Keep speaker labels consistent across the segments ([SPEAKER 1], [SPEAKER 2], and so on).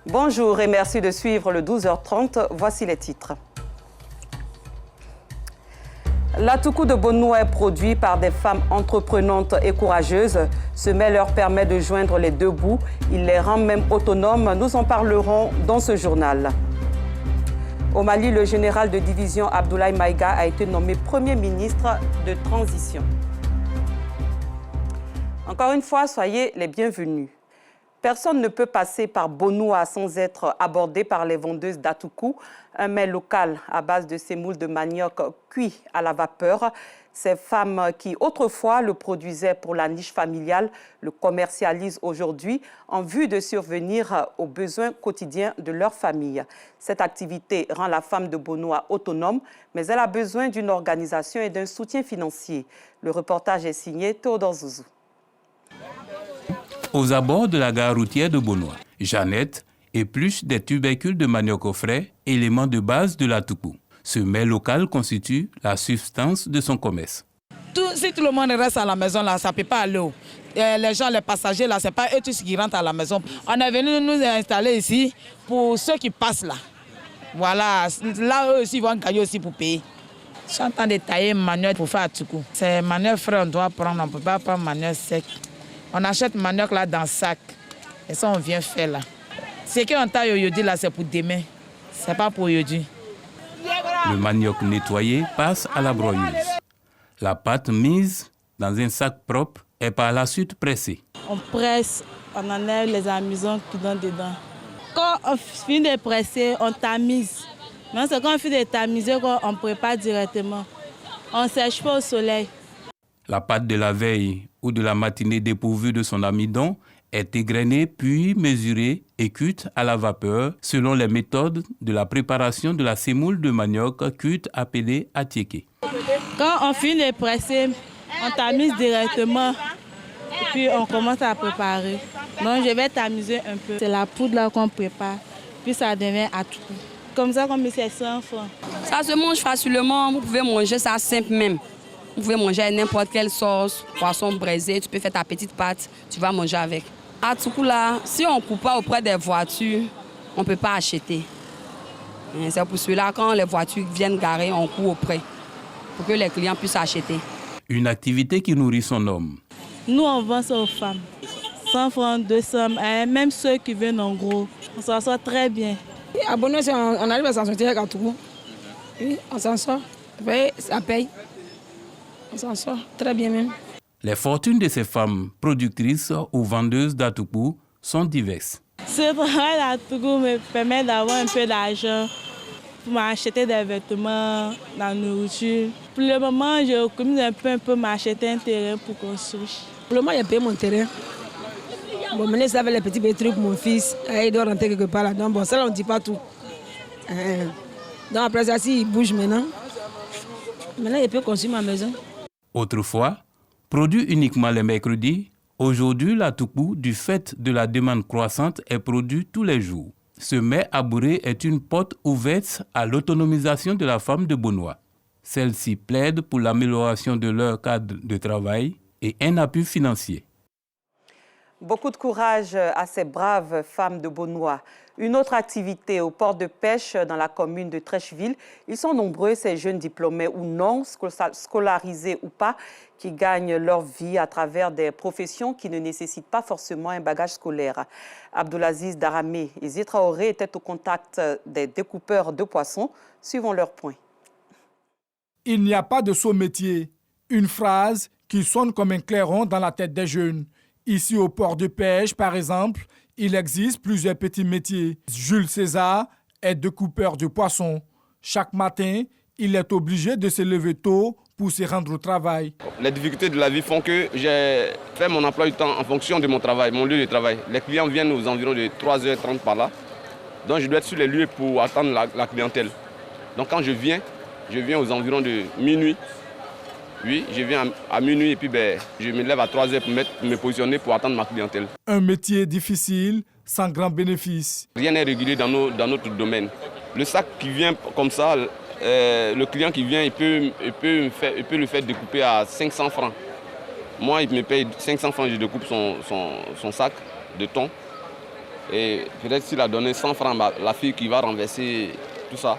[SPEAKER 1] Bonjour et merci de suivre le 12h30. Voici les titres. L'Atuku de Bonnoa est produit par des femmes entreprenantes et courageuses. Ce mets leur permet de joindre les deux bouts. Il les rend même autonomes. Nous en parlerons dans ce journal. Au Mali, le général de division Abdoulaye Maïga a été nommé Premier ministre de transition. Encore une fois, soyez les bienvenus. Personne ne peut passer par Bonnoa sans être abordé par les vendeuses d'Atuku, un mets local à base de sémoule de manioc cuit à la vapeur. Ces femmes qui autrefois le produisaient pour la niche familiale le commercialisent aujourd'hui en vue de survenir aux besoins quotidiens de leur famille. Cette activité rend la femme de Bonnoa autonome, mais elle a besoin d'une organisation et d'un soutien financier. Le reportage est signé Théodore Zouzou.
[SPEAKER 2] Aux abords de la gare routière de Bonnoa, Jeannette épluche des tubercules de manioc au frais, élément de base de l'Atuku. Ce mets local constitue la substance de son commerce.
[SPEAKER 3] Si tout le monde reste à la maison, là, ça ne peut pas aller. Les gens, les passagers, là, ce n'est pas eux tous qui rentrent à la maison. On est venu nous installer ici pour ceux qui passent là. Voilà, là, eux aussi, ils vont gagner aussi pour payer. Je suis en train de tailler manioc pour faire Atuku. C'est manioc frais, on doit prendre, on ne peut pas prendre manioc sec. On achète manioc là dans le sac. Et ça, on vient faire là. Ce qu'on taille aujourd'hui là, c'est pour demain. Ce n'est pas pour aujourd'hui.
[SPEAKER 2] Le manioc nettoyé passe à la broyeuse. La pâte mise dans un sac propre est par la suite pressée.
[SPEAKER 4] On presse, on enlève les amusants qui sont dedans. Quand on finit de presser, on tamise. Mais c'est quand on finit de tamiser qu'on prépare directement. On ne sèche pas au soleil.
[SPEAKER 2] La pâte de la veille ou de la matinée dépourvue de son amidon est égrenée puis mesurée et cuite à la vapeur selon les méthodes de la préparation de la sémoule de manioc cuite appelée atiéké.
[SPEAKER 4] Quand on finit de presser, on tamise directement et puis on commence à préparer. Donc je vais tamiser un peu. C'est la poudre là qu'on prépare, puis ça devient Atuku. Comme ça, comme c'est 100 francs.
[SPEAKER 5] Ça se mange facilement, vous pouvez manger ça simple même. Vous pouvez manger n'importe quelle sauce, poisson braisé, tu peux faire ta petite pâte, tu vas manger avec. Atuku là, si on ne coupe pas auprès des voitures, on ne peut pas acheter. C'est pour cela quand les voitures viennent garer, on coupe auprès, pour que les clients puissent acheter.
[SPEAKER 2] Une activité qui nourrit son homme.
[SPEAKER 4] Nous, on vend ça aux femmes. 100 francs, 200, même ceux qui viennent en gros. On s'en sort très bien.
[SPEAKER 6] À Bonnoa, on arrive à s'en sortir avec Atuku. Oui, on s'en sort. Ça paye. On s'en sort très bien même.
[SPEAKER 2] Les fortunes de ces femmes productrices ou vendeuses d'Atuku sont diverses.
[SPEAKER 4] Ce travail d'Atuku me permet d'avoir un peu d'argent pour m'acheter des vêtements, de la nourriture. Pour le moment, je commence un peu m'acheter un terrain pour construire.
[SPEAKER 6] Pour le moment, j'ai payé mon terrain. Bon, maintenant, ça fait les petits trucs pour mon fils. Il doit rentrer quelque part là-dedans. Bon, ça, on ne dit pas tout. Donc après ça, il bouge maintenant. Maintenant, il peut construire ma maison.
[SPEAKER 2] Autrefois, produit uniquement les mercredis, aujourd'hui l'Atuku, du fait de la demande croissante, est produit tous les jours. Ce mets abouré est une porte ouverte à l'autonomisation de la femme de Bonnoa. Celle-ci plaide pour l'amélioration de leur cadre de travail et un appui financier.
[SPEAKER 1] Beaucoup de courage à ces braves femmes de Bonnoa. Une autre activité au port de pêche dans la commune de Trècheville. Ils sont nombreux, ces jeunes diplômés ou non, scolarisés ou pas, qui gagnent leur vie à travers des professions qui ne nécessitent pas forcément un bagage scolaire. Abdoulaziz Daramé et Zitraoré étaient au contact des découpeurs de poissons. Suivons leur point.
[SPEAKER 7] Il n'y a pas de saut métier. Une phrase qui sonne comme un clairon dans la tête des jeunes. Ici au port de pêche, par exemple, il existe plusieurs petits métiers. Jules César est découpeur de poissons. Chaque matin, il est obligé de se lever tôt pour se rendre au travail.
[SPEAKER 8] Les difficultés de la vie font que j'ai fait mon emploi du temps en fonction de mon travail, mon lieu de travail. Les clients viennent aux environs de 3h30 par là. Donc je dois être sur les lieux pour attendre la clientèle. Donc quand je viens aux environs de minuit. Oui, je viens à minuit et puis je me lève à 3h pour me positionner pour attendre ma clientèle.
[SPEAKER 7] Un métier difficile, sans grand bénéfice.
[SPEAKER 8] Rien n'est régulier dans notre domaine. Le sac qui vient comme ça, le client qui vient, il peut le faire découper à 500 francs. Moi, il me paye 500 francs, je découpe son sac de thon. Et peut-être s'il a donné 100 francs, la fille qui va renverser tout ça,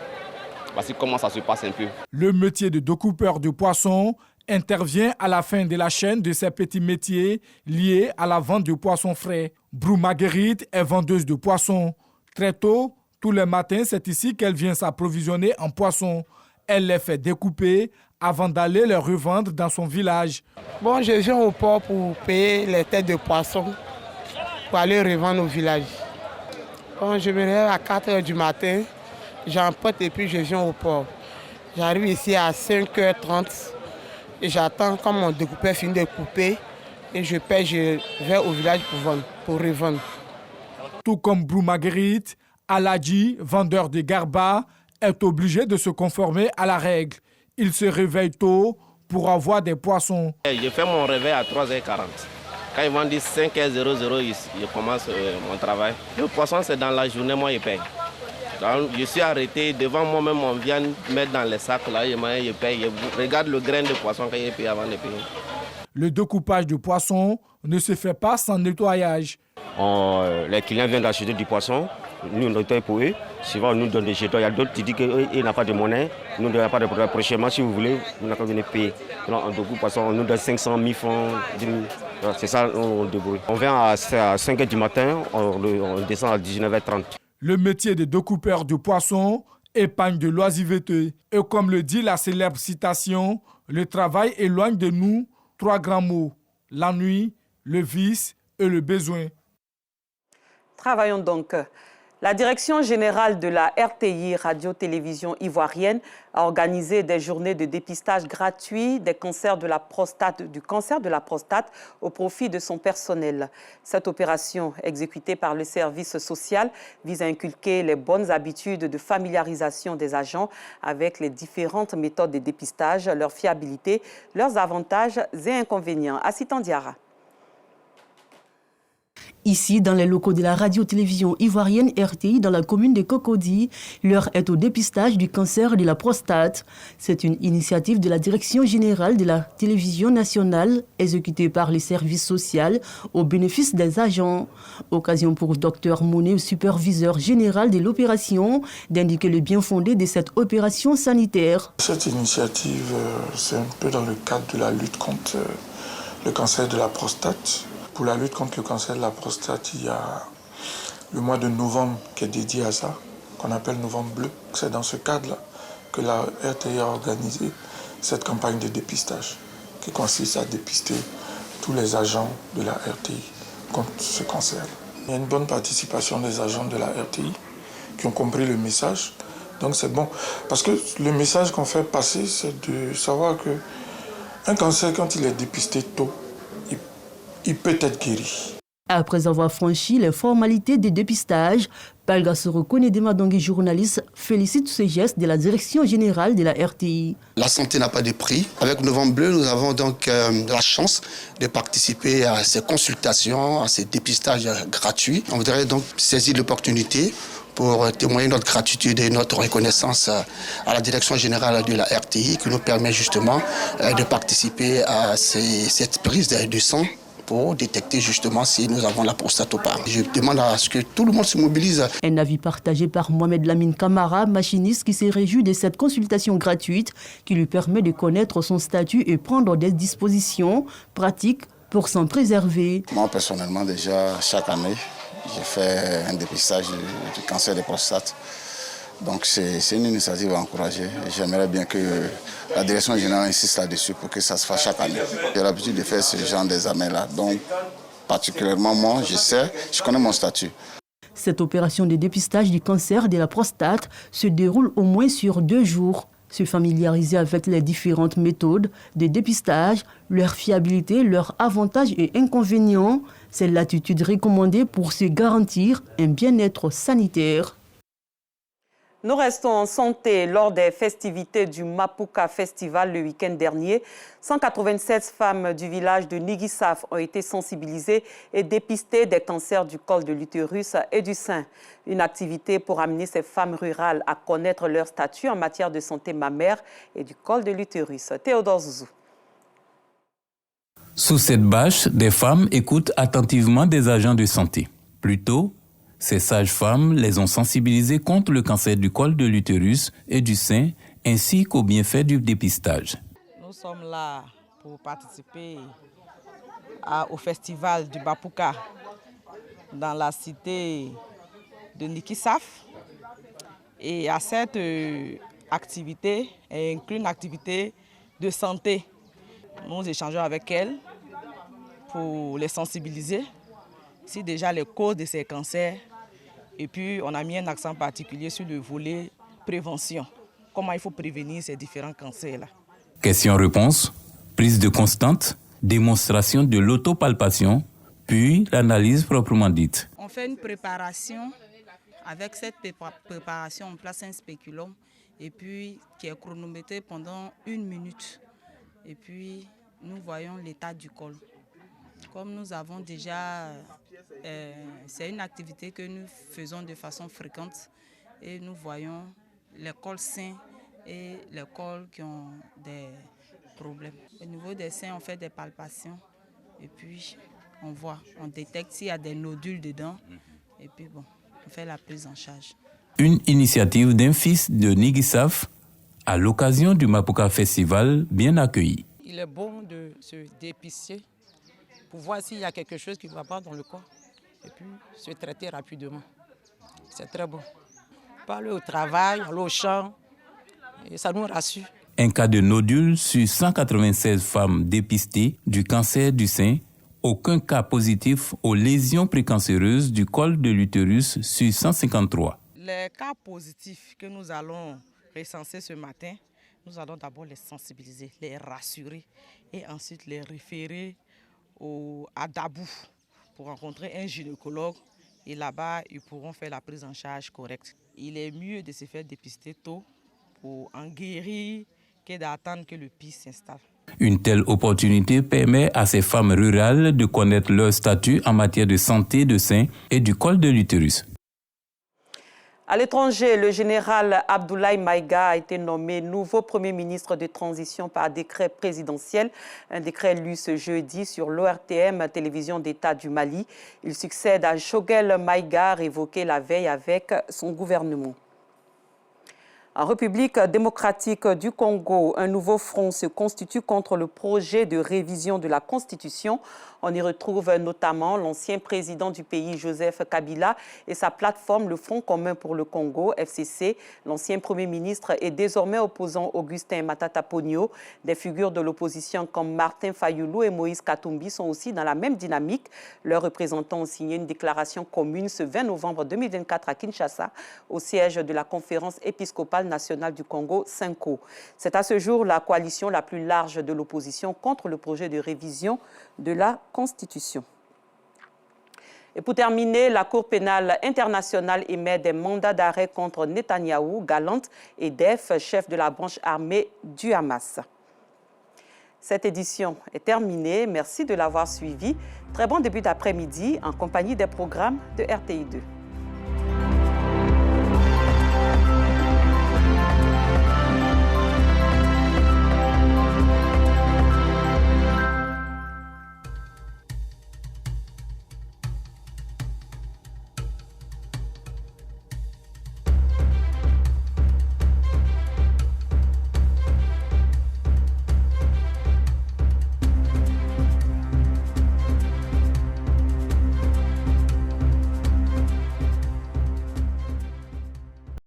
[SPEAKER 8] voici comment ça se passe un peu.
[SPEAKER 7] Le métier de découpeur de poissons intervient à la fin de la chaîne de ces petits métiers liés à la vente de poissons frais. Brou Marguerite est vendeuse de poissons. Très tôt, tous les matins, c'est ici qu'elle vient s'approvisionner en poissons. Elle les fait découper avant d'aller les revendre dans son village.
[SPEAKER 9] Bon, je viens au port pour payer les têtes de poissons pour aller revendre au village. Quand je me lève à 4 h du matin, j'emporte et puis je viens au port. J'arrive ici à 5h30 et j'attends quand mon découpeur finit de couper et je paie, je vais au village pour revendre.
[SPEAKER 7] Tout comme Brou Marguerite, Aladji, vendeur de garba, est obligé de se conformer à la règle. Il se réveille tôt pour avoir des poissons.
[SPEAKER 10] Je fais mon réveil à 3h40. Quand ils vont dire 5h00, je commence mon travail. Le poisson, c'est dans la journée, moi, je paye. Donc, je suis arrêté devant moi-même, on vient mettre dans les sacs, là, je paye. Je regarde le grain de poisson que je paye avant de payer.
[SPEAKER 7] Le découpage de poissons ne se fait pas sans nettoyage.
[SPEAKER 10] Les clients viennent acheter du poisson, nous on nettoie pour eux. Souvent on nous donne des jetons. Il y a d'autres qui disent qu'ils n'ont pas de monnaie. Nous n'avons pas de problème. Prochainement, si vous voulez, vous n'avez qu'à venir payer. Donc, en découpe poisson, on nous donne 500 000 francs, 10 000. C'est ça, on débrouille. On vient à 5 h du matin, on descend à 19h30.
[SPEAKER 7] Le métier de découpeur de poissons épargne de l'oisiveté. Et comme le dit la célèbre citation, le travail éloigne de nous 3 grands mots: l'ennui, le vice et le besoin.
[SPEAKER 1] Travaillons donc. La Direction générale de la RTI, Radio-Télévision ivoirienne, a organisé des journées de dépistage gratuit du cancer de la prostate au profit de son personnel. Cette opération, exécutée par le service social, vise à inculquer les bonnes habitudes de familiarisation des agents avec les différentes méthodes de dépistage, leur fiabilité, leurs avantages et inconvénients. Assitan Diara.
[SPEAKER 11] Ici, dans les locaux de la radio-télévision ivoirienne RTI, dans la commune de Cocody, l'heure est au dépistage du cancer de la prostate. C'est une initiative de la Direction générale de la télévision nationale, exécutée par les services sociaux au bénéfice des agents. Occasion pour Dr Monet, superviseur général de l'opération, d'indiquer le bien fondé de cette opération sanitaire.
[SPEAKER 12] Cette initiative, c'est un peu dans le cadre de la lutte contre le cancer de la prostate. Pour la lutte contre le cancer de la prostate, il y a le mois de novembre qui est dédié à ça, qu'on appelle Novembre Bleu. C'est dans ce cadre-là que la RTI a organisé cette campagne de dépistage qui consiste à dépister tous les agents de la RTI contre ce cancer. Il y a une bonne participation des agents de la RTI qui ont compris le message. Donc c'est bon, parce que le message qu'on fait passer, c'est de savoir qu'un cancer, quand il est dépisté tôt, il peut être guéri.
[SPEAKER 11] Après avoir franchi les formalités de dépistage, Palga Soroko Nedema-Dongui, journaliste, félicite ce geste de la Direction générale de la RTI.
[SPEAKER 13] La santé n'a pas de prix. Avec Novembre Bleu, nous avons donc la chance de participer à ces consultations, à ces dépistages gratuits. On voudrait donc saisir l'opportunité pour témoigner notre gratitude et notre reconnaissance à la Direction générale de la RTI qui nous permet justement de participer à cette prise de sang pour détecter justement si nous avons la prostate ou pas. Je demande à ce que tout le monde se mobilise.
[SPEAKER 11] Un avis partagé par Mohamed Lamine Kamara, machiniste qui s'est réjoui de cette consultation gratuite qui lui permet de connaître son statut et prendre des dispositions pratiques pour s'en préserver.
[SPEAKER 14] Moi personnellement déjà chaque année, j'ai fait un dépistage du cancer de la prostate. Donc c'est une initiative à encourager. J'aimerais bien que la direction générale insiste là-dessus pour que ça se fasse chaque année. J'ai l'habitude de faire ce genre d'examen-là. Donc particulièrement moi, je connais mon statut.
[SPEAKER 11] Cette opération de dépistage du cancer de la prostate se déroule au moins sur 2 jours. Se familiariser avec les différentes méthodes de dépistage, leur fiabilité, leurs avantages et inconvénients, c'est l'attitude recommandée pour se garantir un bien-être sanitaire.
[SPEAKER 1] Nous restons en santé. Lors des festivités du Mapuka Festival le week-end dernier, 196 femmes du village de Nigisaf ont été sensibilisées et dépistées des cancers du col de l'utérus et du sein. Une activité pour amener ces femmes rurales à connaître leur statut en matière de santé mammaire et du col de l'utérus. Théodore Zouzou.
[SPEAKER 2] Sous cette bâche, des femmes écoutent attentivement des agents de santé. Plus tôt, Ces sages-femmes les ont sensibilisées contre le cancer du col de l'utérus et du sein, ainsi qu'aux bienfaits du dépistage.
[SPEAKER 3] Nous sommes là pour participer au festival du Bapouka dans la cité de Nikisaf. Et à cette activité inclut une activité de santé. Nous échangeons avec elles pour les sensibiliser, si déjà les causes de ces cancers. Et puis on a mis un accent particulier sur le volet prévention. Comment il faut prévenir ces différents cancers-là.
[SPEAKER 2] Question-réponse, prise de constante, démonstration de l'autopalpation, puis l'analyse proprement dite.
[SPEAKER 4] On fait une préparation. Avec cette préparation, on place un spéculum et puis qui est chronométré pendant 1 minute. Et puis nous voyons l'état du col. Comme nous avons déjà, c'est une activité que nous faisons de façon fréquente et nous voyons les cols sains et les cols qui ont des problèmes. Au niveau des seins, on fait des palpations et puis on voit, on détecte s'il y a des nodules dedans et puis bon, on fait la prise en charge.
[SPEAKER 2] Une initiative d'un fils de Nikisaf à l'occasion du Mapouka Festival bien accueillie.
[SPEAKER 3] Il est bon de se dépister pour voir s'il y a quelque chose qui ne va pas dans le corps et puis se traiter rapidement. C'est très bon. Parler au travail, aller au champ, et ça nous rassure.
[SPEAKER 2] Un cas de nodule sur 196 femmes dépistées du cancer du sein. Aucun cas positif aux lésions précancéreuses du col de l'utérus sur 153.
[SPEAKER 3] Les cas positifs que nous allons recenser ce matin, nous allons d'abord les sensibiliser, les rassurer et ensuite les référer à Dabou pour rencontrer un gynécologue et là-bas, ils pourront faire la prise en charge correcte. Il est mieux de se faire dépister tôt pour en guérir que d'attendre que le pis s'installe.
[SPEAKER 2] Une telle opportunité permet à ces femmes rurales de connaître leur statut en matière de santé de sein et du col de l'utérus.
[SPEAKER 1] À l'étranger, le général Abdoulaye Maïga a été nommé nouveau Premier ministre de transition par décret présidentiel. Un décret lu ce jeudi sur l'ORTM, télévision d'État du Mali. Il succède à Choguel Maïga, révoqué la veille avec son gouvernement. En République démocratique du Congo, un nouveau front se constitue contre le projet de révision de la Constitution. On y retrouve notamment l'ancien président du pays, Joseph Kabila, et sa plateforme, le Front commun pour le Congo, FCC. L'ancien Premier ministre et désormais opposant Augustin Matata Ponyo. Des figures de l'opposition comme Martin Fayoulou et Moïse Katumbi sont aussi dans la même dynamique. Leurs représentants ont signé une déclaration commune ce 20 novembre 2024 à Kinshasa, au siège de la conférence épiscopale nationale du Congo, CENCO. C'est à ce jour la coalition la plus large de l'opposition contre le projet de révision de la Constitution. Et pour terminer, la Cour pénale internationale émet des mandats d'arrêt contre Netanyahou, Gallant et Def, chef de la branche armée du Hamas. Cette édition est terminée. Merci de l'avoir suivi. Très bon début d'après-midi en compagnie des programmes de RTI2.